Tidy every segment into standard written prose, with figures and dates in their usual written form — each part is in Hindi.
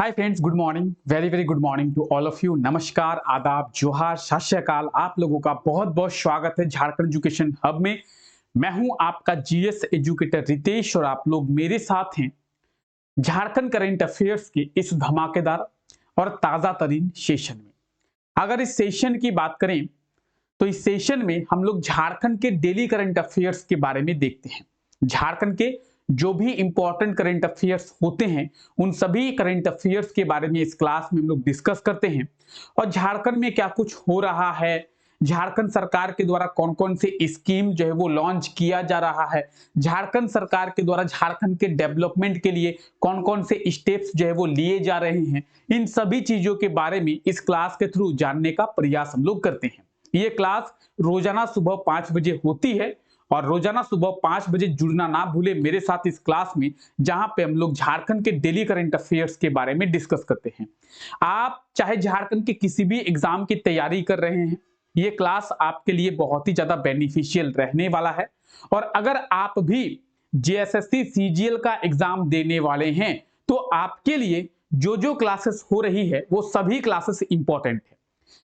Hi friends, good morning, very very good morning to all of you. नमस्कार, आदाब, जोहार, सत श्री अकाल। आप लोगों का बहुत बहुत स्वागत है झारखंड एजुकेशन हब में। मैं हूं आपका जीएस एजुकेटर रितेश और आप लोग मेरे साथ हैं झारखंड करंट अफेयर्स के इस धमाकेदार और ताजा तरीन सेशन में। अगर इस सेशन की बात करें तो इस सेशन में हम लोग झारखंड के डेली करंट अफेयर्स के बारे में देखते हैं। झारखंड के जो भी इंपॉर्टेंट करंट अफेयर्स होते हैं उन सभी करंट अफेयर्स के बारे में इस क्लास में हम लोग डिस्कस करते हैं और झारखंड में क्या कुछ हो रहा है, झारखंड सरकार के द्वारा कौन कौन से स्कीम जो है वो लॉन्च किया जा रहा है, झारखंड सरकार के द्वारा झारखंड के डेवलपमेंट के लिए कौन कौन से स्टेप्स जो है वो लिए जा रहे हैं, इन सभी चीजों के बारे में इस क्लास के थ्रू जानने का प्रयास हम लोग करते हैं। ये क्लास रोजाना सुबह 5 बजे होती है और रोजाना सुबह 5 बजे जुड़ना ना भूले मेरे साथ इस क्लास में, जहां पे हम लोग झारखंड के डेली करंट अफेयर्स के बारे में डिस्कस करते हैं। आप चाहे झारखंड के किसी भी एग्जाम की तैयारी कर रहे हैं, ये क्लास आपके लिए बहुत ही ज्यादा बेनिफिशियल रहने वाला है। और अगर आप भी जेएसएससी सीजीएल का एग्जाम देने वाले हैं तो आपके लिए जो जो क्लासेस हो रही है वो सभी क्लासेस इंपॉर्टेंट है।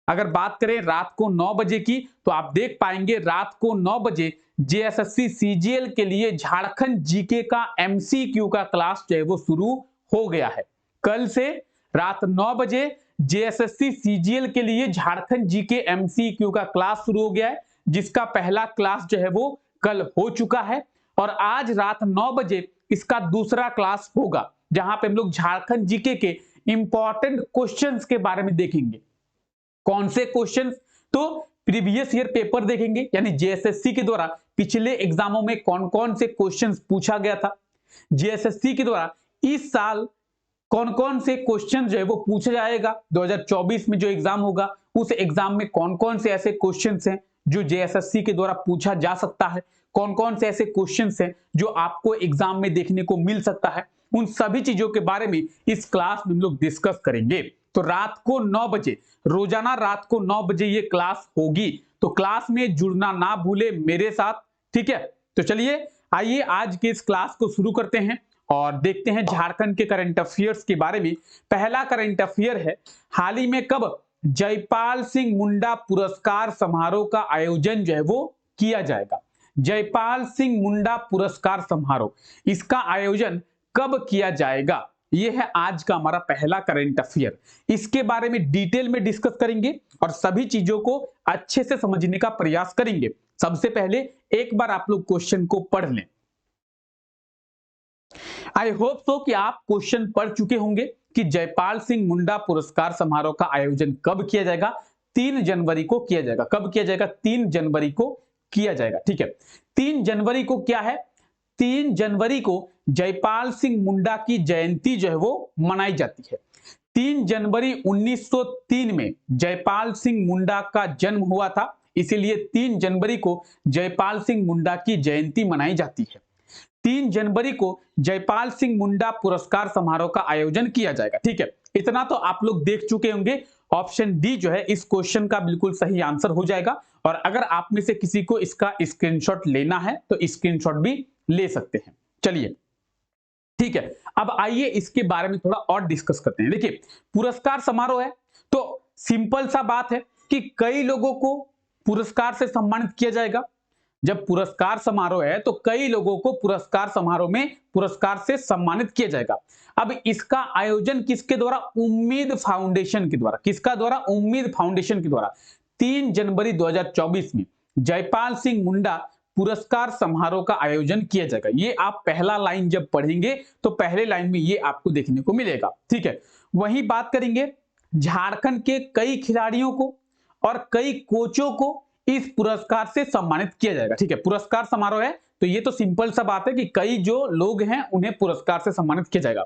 अगर बात करें रात को 9 बजे की तो आप देख पाएंगे रात को 9 बजे जेएसएससी सीजीएल के लिए झारखंड जीके का एमसीक्यू का क्लास जो है वो शुरू हो गया है। कल से रात 9 बजे जेएसएससी सीजीएल के लिए झारखंड जीके एमसीक्यू का क्लास शुरू हो गया है, जिसका पहला क्लास जो है वो कल हो चुका है और आज रात 9 बजे इसका दूसरा क्लास होगा, जहां पे हम लोग झारखंड जीके के इंपॉर्टेंट क्वेश्चंस के बारे में देखेंगे। कौन से क्वेश्चंस? तो प्रीवियस ईयर पेपर देखेंगे, यानी जेएसएससी के द्वारा पिछले एग्जामों में कौन कौन से क्वेश्चंस पूछा गया था, जेएसएससी के द्वारा इस साल कौन कौन से क्वेश्चन जो है वो पूछा जाएगा, 2024 में जो एग्जाम होगा उस एग्जाम में कौन कौन से ऐसे क्वेश्चंस हैं जो जेएसएससी के द्वारा पूछा जा सकता है, कौन कौन से ऐसे क्वेश्चंस हैं जो आपको एग्जाम में देखने को मिल सकता है, उन सभी चीजों के बारे में इस क्लास में हम लोग डिस्कस करेंगे। तो रात को 9 बजे, रोजाना रात को 9 बजे ये क्लास होगी, तो क्लास में जुड़ना ना भूले मेरे साथ, ठीक है। तो चलिए आइए आज के इस क्लास को शुरू करते हैं और देखते हैं झारखंड के करंट अफेयर्स के बारे में। पहला करंट अफेयर है, हाल ही में कब जयपाल सिंह मुंडा पुरस्कार समारोह का आयोजन जो है वो किया जाएगा। जयपाल सिंह मुंडा पुरस्कार समारोह, इसका आयोजन कब किया जाएगा, ये है आज का हमारा पहला करंट अफेयर। इसके बारे में डिटेल में डिस्कस करेंगे और सभी चीजों को अच्छे से समझने का प्रयास करेंगे। सबसे पहले एक बार आप लोग क्वेश्चन को पढ़ लें। आई होप सो कि आप क्वेश्चन पढ़ चुके होंगे कि जयपाल सिंह मुंडा पुरस्कार समारोह का आयोजन कब किया जाएगा। 3 जनवरी को किया जाएगा। कब किया जाएगा? 3 जनवरी को किया जाएगा, ठीक है। 3 जनवरी को क्या है? 3 जनवरी को जयपाल सिंह मुंडा की जयंती जो है वो मनाई जाती है। 3 जनवरी 1903 में जयपाल सिंह मुंडा का जन्म हुआ था, इसीलिए 3 जनवरी को जयपाल सिंह मुंडा की जयंती मनाई जाती है। 3 जनवरी को जयपाल सिंह मुंडा पुरस्कार समारोह का आयोजन किया जाएगा, ठीक है। इतना तो आप लोग देख चुके होंगे। ऑप्शन डी जो है इस क्वेश्चन का बिल्कुल सही आंसर हो जाएगा और अगर आप में से किसी को इसका स्क्रीनशॉट लेना है तो स्क्रीनशॉट भी ले सकते हैं। चलिए ठीक है, अब आइए इसके बारे में थोड़ा और डिस्कस करते हैं। देखिए, पुरस्कार समारोह है तो सिंपल सा बात है कि कई लोगों को पुरस्कार से सम्मानित किया जाएगा। जब पुरस्कार समारोह है तो कई लोगों को पुरस्कार समारोह में पुरस्कार से सम्मानित किया जाएगा। अब इसका आयोजन किसके द्वारा? उम्मीद फाउंडेशन के द्वारा। किसका द्वारा? उम्मीद फाउंडेशन के द्वारा। 3 जनवरी 2024 में जयपाल सिंह मुंडा पुरस्कार समारोह का आयोजन किया जाएगा। ये आप पहला लाइन जब पढ़ेंगे तो पहले लाइन में ये आपको देखने को मिलेगा, ठीक है। वहीं बात करेंगे झारखंड के कई खिलाड़ियों को और कई कोचों को इस पुरस्कार से सम्मानित किया जाएगा, ठीक है। पुरस्कार समारोह है तो ये तो सिंपल सा बात है कि कई जो लोग हैं उन्हें पुरस्कार से सम्मानित किया जाएगा।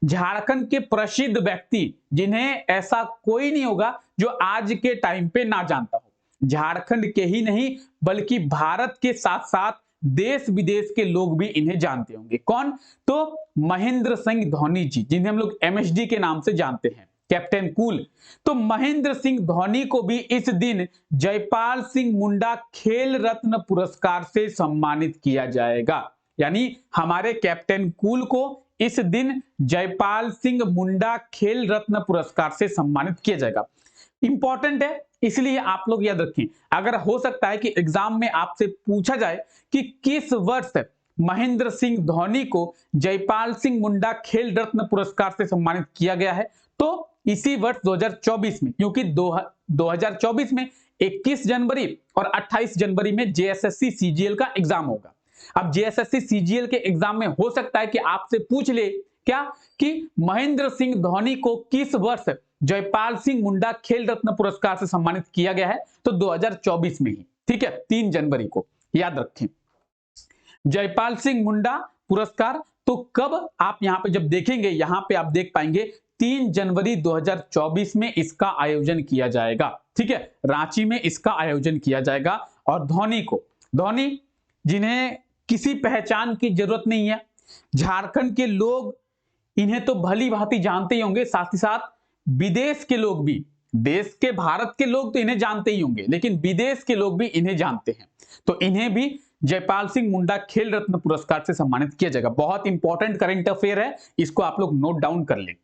झारखंड के प्रसिद्ध व्यक्ति, जिन्हें ऐसा कोई नहीं होगा जो आज के टाइम पे ना जानता हो, झारखंड के ही नहीं बल्कि भारत के साथ साथ देश विदेश के लोग भी इन्हें जानते होंगे। कौन? तो महेंद्र सिंह धोनी जी, जिन्हें हम लोग एमएसडी के नाम से जानते हैं, कैप्टन कूल। तो महेंद्र सिंह धोनी को भी इस दिन जयपाल सिंह मुंडा खेल रत्न पुरस्कार से सम्मानित किया जाएगा। यानी हमारे कैप्टन कूल को इस दिन जयपाल सिंह मुंडा खेल रत्न पुरस्कार से सम्मानित किया जाएगा। इंपॉर्टेंट है, इसलिए आप लोग याद रखें। अगर हो सकता है कि एग्जाम में आपसे पूछा जाए कि किस वर्ष महेंद्र सिंह धोनी को जयपाल सिंह मुंडा खेल रत्न पुरस्कार से सम्मानित किया गया है, तो इसी वर्ष 2024 में, क्योंकि 2024 में 21 जनवरी और 28 जनवरी में जेएसएससी सीजीएल का एग्जाम होगा। अब जेएसएससी सीजीएल के एग्जाम में हो सकता है कि आपसे पूछ ले क्या कि महेंद्र सिंह धोनी को किस वर्ष जयपाल सिंह मुंडा खेल रत्न पुरस्कार से सम्मानित किया गया है, तो 2024 में ही, ठीक है, 3 जनवरी को, याद रखें। जयपाल सिंह मुंडा पुरस्कार तो कब, आप यहां पे जब देखेंगे, यहां पे आप देख पाएंगे 3 जनवरी 2024 में इसका आयोजन किया जाएगा, ठीक है, रांची में इसका आयोजन किया जाएगा। और धोनी जिन्हें किसी पहचान की जरूरत नहीं है, झारखंड के लोग इन्हें तो भली भांति जानते ही होंगे, साथ ही साथ विदेश के लोग भी, देश के भारत के लोग तो इन्हें जानते ही होंगे, लेकिन विदेश के लोग भी इन्हें जानते हैं, तो इन्हें भी जयपाल सिंह मुंडा खेल रत्न पुरस्कार से सम्मानित किया जाएगा। बहुत इंपॉर्टेंट करंट अफेयर है, इसको आप लोग नोट डाउन कर लें।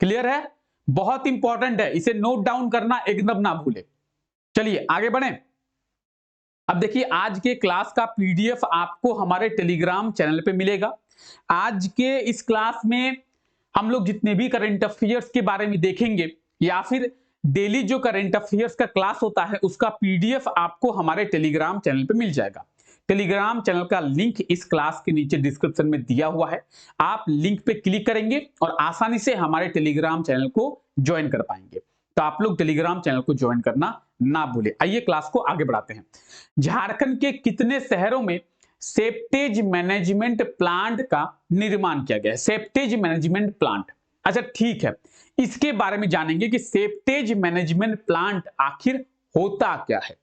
क्लियर है, बहुत इंपॉर्टेंट है, इसे नोट डाउन करना एकदम ना भूले। चलिए आगे बढ़ें। अब देखिए, आज के क्लास का पीडीएफ आपको हमारे टेलीग्राम चैनल पे मिलेगा। आज के इस क्लास में हम लोग जितने भी करंट अफेयर्स के बारे में देखेंगे, या फिर डेली जो करंट अफेयर्स का क्लास होता है, उसका पीडीएफ आपको हमारे टेलीग्राम चैनल पे मिल जाएगा। टेलीग्राम चैनल का लिंक इस क्लास के नीचे डिस्क्रिप्शन में दिया हुआ है, आप लिंक पे क्लिक करेंगे और आसानी से हमारे टेलीग्राम चैनल को ज्वाइन कर पाएंगे। तो आप लोग टेलीग्राम चैनल को ज्वाइन करना ना भूले। आइए क्लास को आगे बढ़ाते हैं। झारखंड के कितने शहरों में सेप्टेज मैनेजमेंट प्लांट का निर्माण किया गया है? सेप्टेज मैनेजमेंट प्लांट, अच्छा ठीक है, इसके बारे में जानेंगे कि सेप्टेज मैनेजमेंट प्लांट आखिर होता क्या है।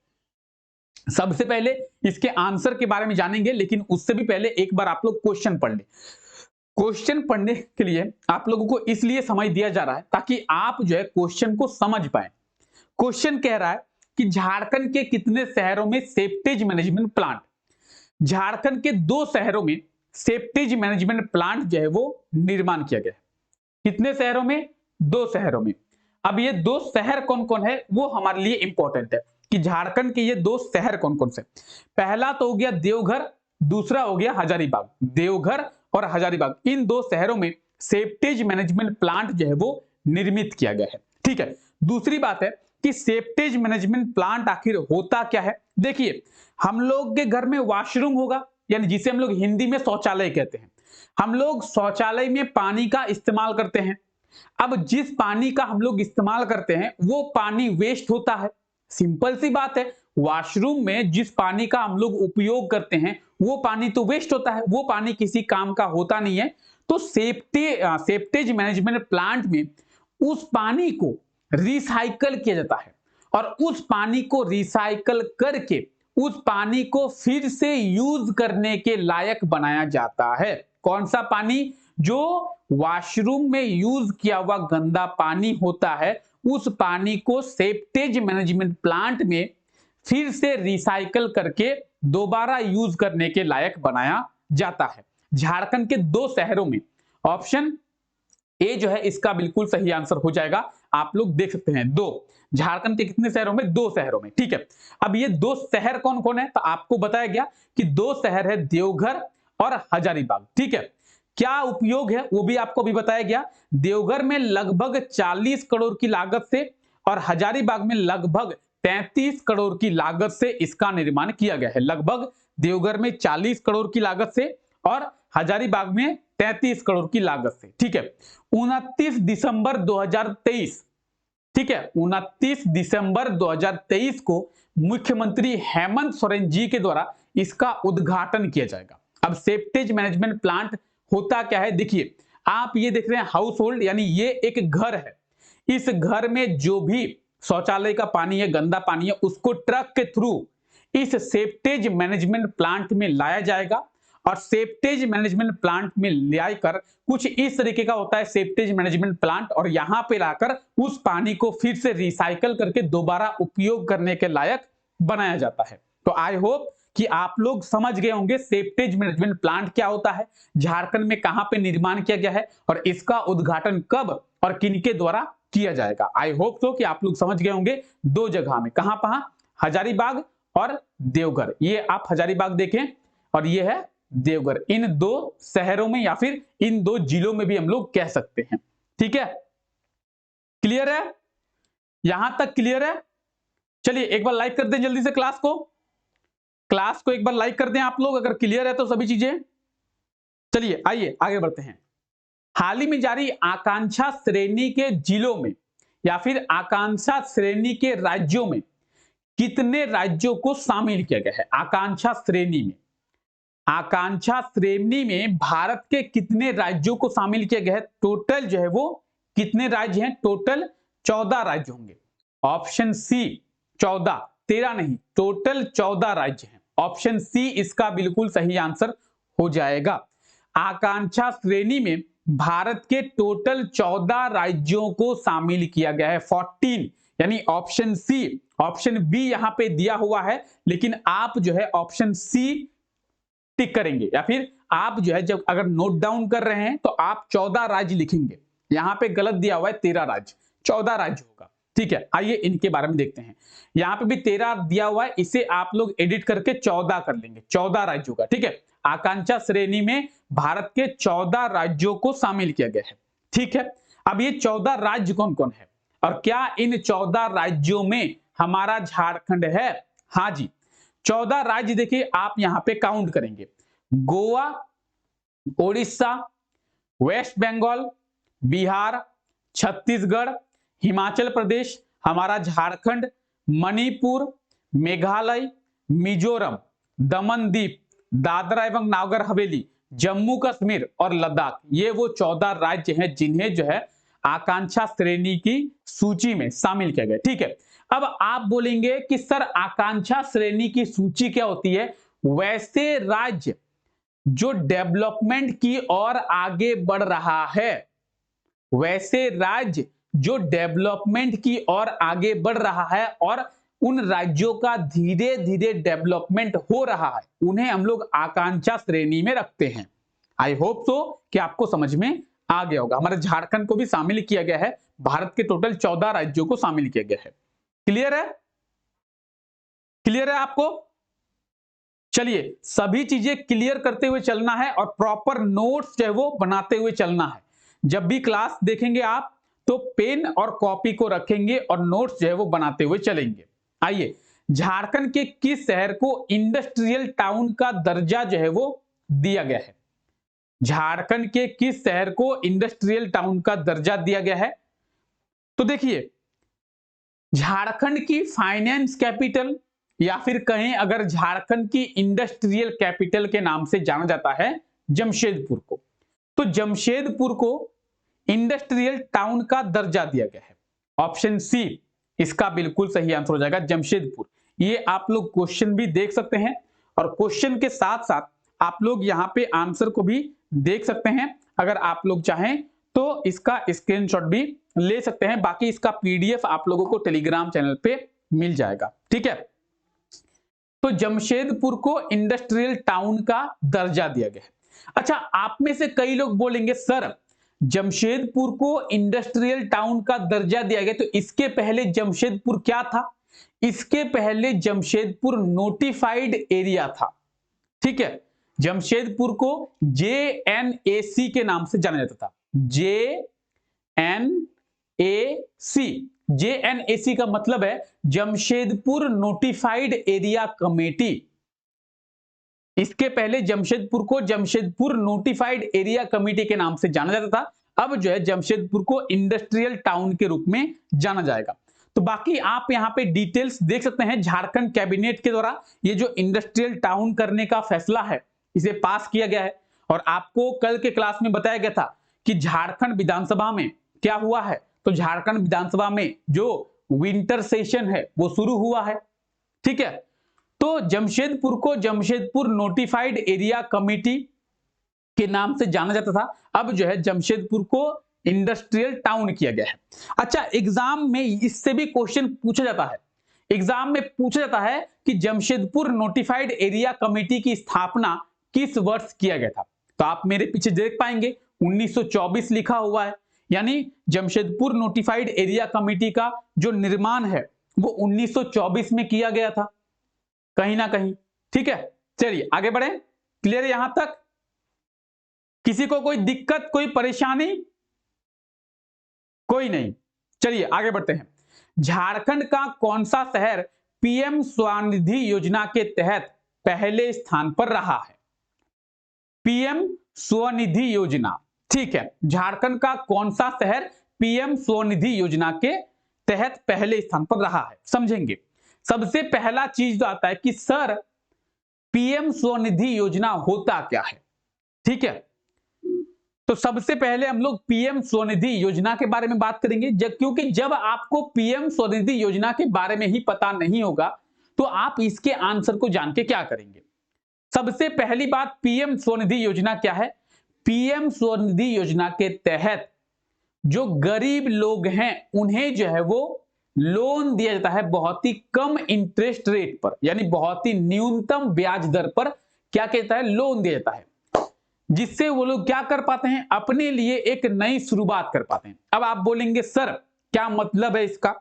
सबसे पहले इसके आंसर के बारे में जानेंगे, लेकिन उससे भी पहले एक बार आप लोग क्वेश्चन पढ़ लें। क्वेश्चन पढ़ने के लिए आप लोगों को इसलिए समय दिया जा रहा है ताकि आप जो है क्वेश्चन को समझ पाए। क्वेश्चन कह रहा है कि झारखंड के कितने शहरों में सेप्टेज मैनेजमेंट प्लांट, झारखंड के 2 शहरों में सेप्टेज मैनेजमेंट प्लांट जो है वो निर्माण किया गया है। कितने शहरों में? 2 शहरों में। अब ये 2 शहर कौन कौन है वो हमारे लिए इंपॉर्टेंट है कि झारखंड के ये 2 शहर कौन कौन से। पहला तो हो गया देवघर, दूसरा हो गया हजारीबाग। देवघर और हजारीबाग, इन 2 शहरों में सेप्टेज मैनेजमेंट प्लांट जो है वो निर्मित किया गया है, ठीक है। दूसरी बात है कि सेप्टेज मैनेजमेंट प्लांट आखिर होता क्या है। देखिए, हम लोग के घर में वॉशरूम होगा, यानी जिसे हम लोग हिंदी में शौचालय कहते हैं। हम लोग शौचालय में पानी का इस्तेमाल करते हैं। अब जिस पानी का हम लोग इस्तेमाल करते हैं वो पानी वेस्ट होता है। सिंपल सी बात है, वॉशरूम में जिस पानी का हम लोग उपयोग करते हैं वो पानी तो वेस्ट होता है, वो पानी किसी काम का होता नहीं है। तो सेप्टेज मैनेजमेंट प्लांट में उस पानी को रिसाइकल किया जाता है और उस पानी को रिसाइकल करके उस पानी को फिर से यूज करने के लायक बनाया जाता है। कौन सा पानी? जो वॉशरूम में यूज किया हुआ गंदा पानी होता है, उस पानी को सेप्टेज मैनेजमेंट प्लांट में फिर से रिसाइकल करके दोबारा यूज करने के लायक बनाया जाता है। झारखंड के 2 शहरों में, ऑप्शन ए जो है इसका बिल्कुल सही आंसर हो जाएगा। आप लोग देख सकते हैं 2, झारखंड के कितने शहरों में? 2 शहरों में, ठीक है। अब ये 2 शहर कौन कौन है, तो आपको बताया गया कि 2 शहर है देवघर और हजारीबाग, ठीक है। क्या उपयोग है वो भी आपको भी बताया गया। देवघर में लगभग 40 करोड़ की लागत से और हजारीबाग में लगभग 33 करोड़ की लागत से इसका निर्माण किया गया है। लगभग देवघर में 40 करोड़ की लागत से और हजारीबाग में 33 करोड़ की लागत से, ठीक है। 29 दिसंबर 2023, ठीक है, 29 दिसंबर 2023 को मुख्यमंत्री हेमंत सोरेन जी के द्वारा इसका उद्घाटन किया जाएगा। अब सेप्टेज मैनेजमेंट प्लांट होता क्या है? देखिए, आप ये देख रहे हैं हाउस होल्ड, यानी ये एक घर है। इस घर में जो भी शौचालय का पानी है, गंदा पानी है, उसको ट्रक के थ्रू इस सेप्टेज मैनेजमेंट प्लांट में लाया जाएगा और सेप्टेज मैनेजमेंट प्लांट में लाकर कुछ इस तरीके का होता है सेप्टेज मैनेजमेंट प्लांट, और यहां पे लाकर उस पानी को फिर से रिसाइकल करके दोबारा उपयोग करने के लायक बनाया जाता है। तो आई होप कि आप लोग समझ गए होंगे सेप्टेज मैनेजमेंट प्लांट क्या होता है, झारखंड में कहां पे निर्माण किया गया है और इसका उद्घाटन कब और किनके द्वारा किया जाएगा। आई होप सो कि आप लोग समझ गए होंगे दो जगह में, कहां कहां, हजारीबाग और देवघर। ये आप हजारीबाग देखें और ये है देवघर, इन दो शहरों में या फिर इन दो जिलों में भी हम लोग कह सकते हैं। ठीक है, क्लियर है, यहां तक क्लियर है। चलिए एक बार लाइक कर दें जल्दी से क्लास को एक बार लाइक कर दें आप लोग, अगर क्लियर है तो सभी चीजें। चलिए आइए आगे बढ़ते हैं। हाल ही में जारी आकांक्षा श्रेणी के जिलों में या फिर आकांक्षा श्रेणी के राज्यों में कितने राज्यों को शामिल किया गया है। आकांक्षा श्रेणी में, आकांक्षा श्रेणी में भारत के कितने राज्यों को शामिल किया गया है, टोटल जो है वो कितने राज्य हैं, टोटल 14 राज्य होंगे। ऑप्शन सी 14, 13 नहीं, टोटल 14 राज्य हैं। ऑप्शन सी इसका बिल्कुल सही आंसर हो जाएगा। आकांक्षा श्रेणी में भारत के टोटल 14 राज्यों को शामिल किया गया है, 14, यानी ऑप्शन सी। ऑप्शन बी यहां पे दिया हुआ है, लेकिन आप जो है ऑप्शन सी टिक करेंगे, या फिर आप जो है जब अगर नोट डाउन कर रहे हैं तो आप 14 राज्य लिखेंगे। यहां पे गलत दिया हुआ है 13 राज्य, 14 राज्य होगा। ठीक है, आइए इनके बारे में देखते हैं। यहां पे भी 13 दिया हुआ है, इसे आप लोग एडिट करके 14 कर लेंगे, 14 राज्यों का। ठीक है, आकांक्षा श्रेणी में भारत के 14 राज्यों को शामिल किया गया है। ठीक है, अब ये 14 राज्य कौन कौन है और क्या इन 14 राज्यों में हमारा झारखंड है? हाँ जी, 14 राज्य देखिए आप यहां पे काउंट करेंगे। गोवा, ओडिशा, वेस्ट बंगाल, बिहार, छत्तीसगढ़, हिमाचल प्रदेश, हमारा झारखंड, मणिपुर, मेघालय, मिजोरम, दमन दीप, दादरा एवं नागर हवेली, जम्मू कश्मीर और लद्दाख, ये वो 14 राज्य हैं जिन्हें जो है आकांक्षा श्रेणी की सूची में शामिल किया गया। ठीक है, अब आप बोलेंगे कि सर आकांक्षा श्रेणी की सूची क्या होती है? वैसे राज्य जो डेवलपमेंट की ओर आगे बढ़ रहा है, वैसे राज्य जो डेवलपमेंट की ओर आगे बढ़ रहा है और उन राज्यों का धीरे धीरे डेवलपमेंट हो रहा है, उन्हें हम लोग आकांक्षा श्रेणी में रखते हैं। आई होप सो कि आपको समझ में आ गया होगा। हमारे झारखंड को भी शामिल किया गया है, भारत के टोटल 14 राज्यों को शामिल किया गया है। क्लियर है? क्लियर है आपको? चलिए सभी चीजें क्लियर करते हुए चलना है और प्रॉपर नोट्स जो है वो बनाते हुए चलना है। जब भी क्लास देखेंगे आप तो पेन और कॉपी को रखेंगे और नोट्स जो है वो बनाते हुए चलेंगे। आइए, झारखंड के किस शहर को इंडस्ट्रियल टाउन का दर्जा जो है वो दिया गया है? झारखंड के किस शहर को इंडस्ट्रियल टाउन का दर्जा दिया गया है? तो देखिए, झारखंड की फाइनेंस कैपिटल या फिर कहें अगर झारखंड की इंडस्ट्रियल कैपिटल के नाम से जाना जाता है जमशेदपुर को, तो जमशेदपुर को इंडस्ट्रियल टाउन का दर्जा दिया गया है। ऑप्शन सी इसका बिल्कुल सही आंसर हो जाएगा, जमशेदपुर। ये आप लोग क्वेश्चन भी देख सकते हैं और क्वेश्चन के साथ साथ आप लोग यहां पे आंसर को भी देख सकते हैं। अगर आप लोग चाहें तो इसका स्क्रीनशॉट भी ले सकते हैं, बाकी इसका पीडीएफ आप लोगों को टेलीग्राम चैनल पे मिल जाएगा। ठीक है, तो जमशेदपुर को इंडस्ट्रियल टाउन का दर्जा दिया गया है। अच्छा, आप में से कई लोग बोलेंगे सर जमशेदपुर को इंडस्ट्रियल टाउन का दर्जा दिया गया, तो इसके पहले जमशेदपुर क्या था? इसके पहले जमशेदपुर नोटिफाइड एरिया था। ठीक है, जमशेदपुर को JNAC के नाम से जाना जाता था। JNAC का मतलब है जमशेदपुर नोटिफाइड एरिया कमेटी। इसके पहले जमशेदपुर को जमशेदपुर नोटिफाइड एरिया कमेटी के नाम से जाना जाता था। अब जो है जमशेदपुर को इंडस्ट्रियल टाउन के रूप में जाना जाएगा। तो बाकी आप यहां पे डिटेल्स देख सकते हैं। झारखंड कैबिनेट के द्वारा ये जो इंडस्ट्रियल टाउन करने का फैसला है, इसे पास किया गया है। और आपको कल के क्लास में बताया गया था कि झारखंड विधानसभा में क्या हुआ है, तो झारखंड विधानसभा में जो विंटर सेशन है वो शुरू हुआ है। ठीक है, तो जमशेदपुर को जमशेदपुर नोटिफाइड एरिया कमेटी के नाम से जाना जाता था। अब जो है जमशेदपुर को इंडस्ट्रियल टाउन किया गया है। अच्छा, एग्जाम में इससे भी क्वेश्चन पूछा जाता है। एग्जाम में पूछा जाता है कि जमशेदपुर नोटिफाइड एरिया कमेटी की स्थापना किस वर्ष किया गया था। तो आप मेरे पीछे देख पाएंगे 1924 लिखा हुआ है, यानी जमशेदपुर नोटिफाइड एरिया कमेटी का जो निर्माण है वो 1924 में किया गया था कहीं ना कहीं। ठीक है, चलिए आगे बढ़े। क्लियर यहां तक? किसी को कोई दिक्कत, कोई परेशानी? कोई नहीं। चलिए आगे बढ़ते हैं। झारखंड का कौन सा शहर पीएम स्वनिधि योजना के तहत पहले स्थान पर रहा है? पीएम स्वनिधि योजना, ठीक है, झारखंड का कौन सा शहर पीएम स्वनिधि योजना के तहत पहले स्थान पर रहा है? समझेंगे। सबसे पहला चीज तो आता है कि सर पीएम स्वनिधि योजना होता क्या है। ठीक है, तो सबसे पहले हम लोग पीएम स्वनिधि योजना के बारे में बात करेंगे, क्योंकि जब आपको पीएम स्वनिधि योजना के बारे में ही पता नहीं होगा तो आप इसके आंसर को जान के क्या करेंगे। सबसे पहली बात, पीएम स्वनिधि योजना क्या है? पीएम स्वनिधि योजना के तहत जो गरीब लोग हैं उन्हें जो है वो लोन दिया जाता है बहुत ही कम इंटरेस्ट रेट पर, यानी बहुत ही न्यूनतम ब्याज दर पर क्या कहता है, लोन दिया जाता है, जिससे वो लोग क्या कर पाते हैं, अपने लिए एक नई शुरुआत कर पाते हैं। अब आप बोलेंगे सर क्या मतलब है इसका?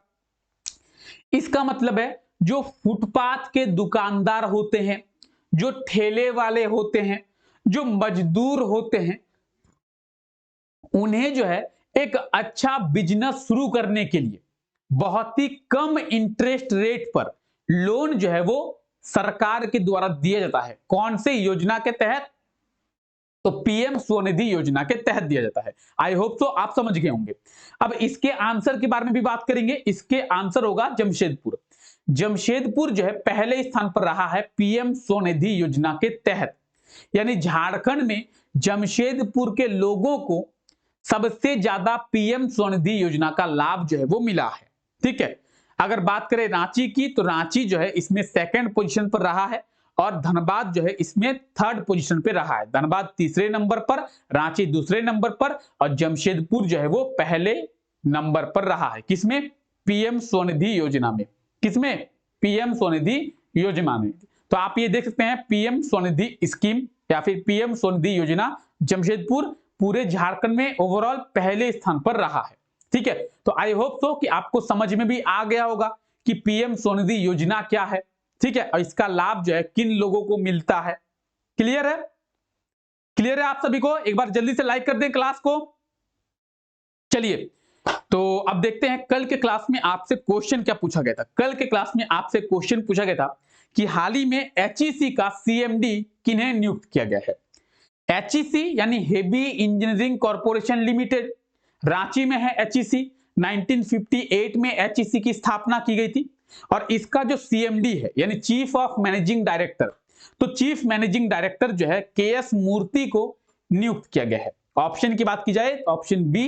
इसका मतलब है जो फुटपाथ के दुकानदार होते हैं, जो ठेले वाले होते हैं, जो मजदूर होते हैं, उन्हें जो है एक अच्छा बिजनेस शुरू करने के लिए बहुत ही कम इंटरेस्ट रेट पर लोन जो है वो सरकार के द्वारा दिया जाता है। कौन से योजना के तहत? तो पीएम स्वनिधि योजना के तहत दिया जाता है। आई होप तो आप समझ गए होंगे। अब इसके आंसर के बारे में भी बात करेंगे। इसके आंसर होगा जमशेदपुर। जमशेदपुर जो है पहले स्थान पर रहा है पीएम स्वनिधि योजना के तहत, यानी झारखंड में जमशेदपुर के लोगों को सबसे ज्यादा पीएम स्वनिधि योजना का लाभ जो है वो मिला है। ठीक है, अगर बात करें रांची की तो रांची जो है इसमें सेकंड पोजीशन पर रहा है और धनबाद जो है इसमें थर्ड पोजीशन पे रहा है। धनबाद तीसरे नंबर पर, रांची दूसरे नंबर पर और जमशेदपुर जो है वो पहले नंबर पर रहा है। किसमें? पीएम स्वनिधि योजना में। किसमें? पीएम स्वनिधि योजना में। तो आप ये देख सकते हैं पीएम स्वनिधि स्कीम या फिर पीएम स्वनिधि योजना, जमशेदपुर पूरे झारखंड में ओवरऑल पहले स्थान पर रहा है। ठीक है, तो आई होप सो कि आपको समझ में भी आ गया होगा कि पीएम स्वनिधि योजना क्या है। ठीक है, और इसका लाभ जो है किन लोगों को मिलता है। क्लियर है? क्लियर है आप सभी को? एक बार जल्दी से लाइक कर दें क्लास को। चलिए, तो अब देखते हैं कल के क्लास में आपसे क्वेश्चन क्या पूछा गया था। कल के क्लास में आपसे क्वेश्चन पूछा गया था कि हाल ही में एचईसी का सीएमडी किन्हें नियुक्त किया गया है। एचईसी यानी heavy engineering corporation limited, Ranchi में है एचईसी। 1958 में एचईसी की स्थापना की गई थी और इसका जो सीएमडी है यानी चीफ ऑफ मैनेजिंग डायरेक्टर, तो चीफ मैनेजिंग डायरेक्टर जो है केएस मूर्ति को नियुक्त किया गया है। ऑप्शन की बात की जाए तो ऑप्शन बी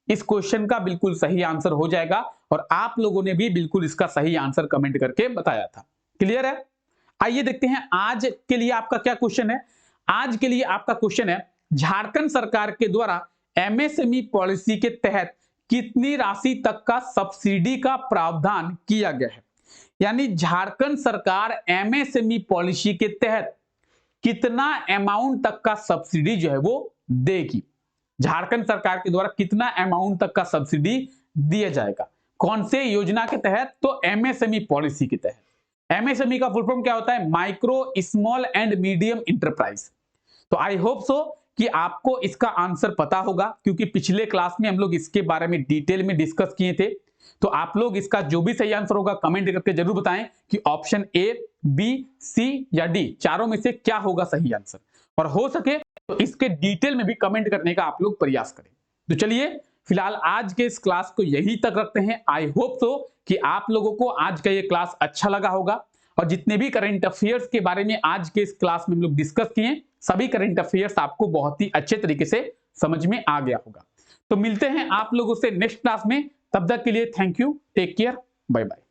इस क्वेश्चन का बिल्कुल सही आंसर हो जाएगा और आप लोगों ने भी बिल्कुल इसका सही आंसर कमेंट करके बताया था। क्लियर है? आइए देखते हैं आज के लिए आपका क्या क्वेश्चन है। आज के लिए आपका क्वेश्चन है, झारखंड सरकार के द्वारा एमएसएमई पॉलिसी के तहत कितनी राशि तक का सब्सिडी का प्रावधान किया गया है। यानी झारखंड सरकार एमएसएमई पॉलिसी के तहत कितना अमाउंट तक का सब्सिडी जो है वो देगी। झारखंड सरकार के द्वारा कितना अमाउंट तक का सब्सिडी दिया जाएगा, कौन से योजना के तहत? तो एमएसएमई पॉलिसी के तहत। एमएसएमई का फुल फॉर्म क्या होता है? Micro small and medium enterprise. तो आई होप सो कि आपको इसका आंसर पता होगा, क्योंकि पिछले क्लास में हम लोग इसके बारे में डिटेल में डिस्कस किए थे। तो आप लोग इसका जो भी सही आंसर होगा कमेंट करके जरूर बताएं कि ऑप्शन ए, बी, सी या डी चारों में से क्या होगा सही आंसर, और हो सके तो इसके डिटेल में भी कमेंट करने का आप लोग प्रयास करें। तो चलिए फिलहाल आज के इस क्लास को यही तक रखते हैं। आई होप सो कि आप लोगों को आज का ये क्लास अच्छा लगा होगा और जितने भी करंट अफेयर्स के बारे में आज के इस क्लास में हम लोग डिस्कस किए, सभी करंट अफेयर्स आपको बहुत ही अच्छे तरीके से समझ में आ गया होगा। तो मिलते हैं आप लोगों से नेक्स्ट क्लास में, तब तक के लिए thank you, take care, bye bye.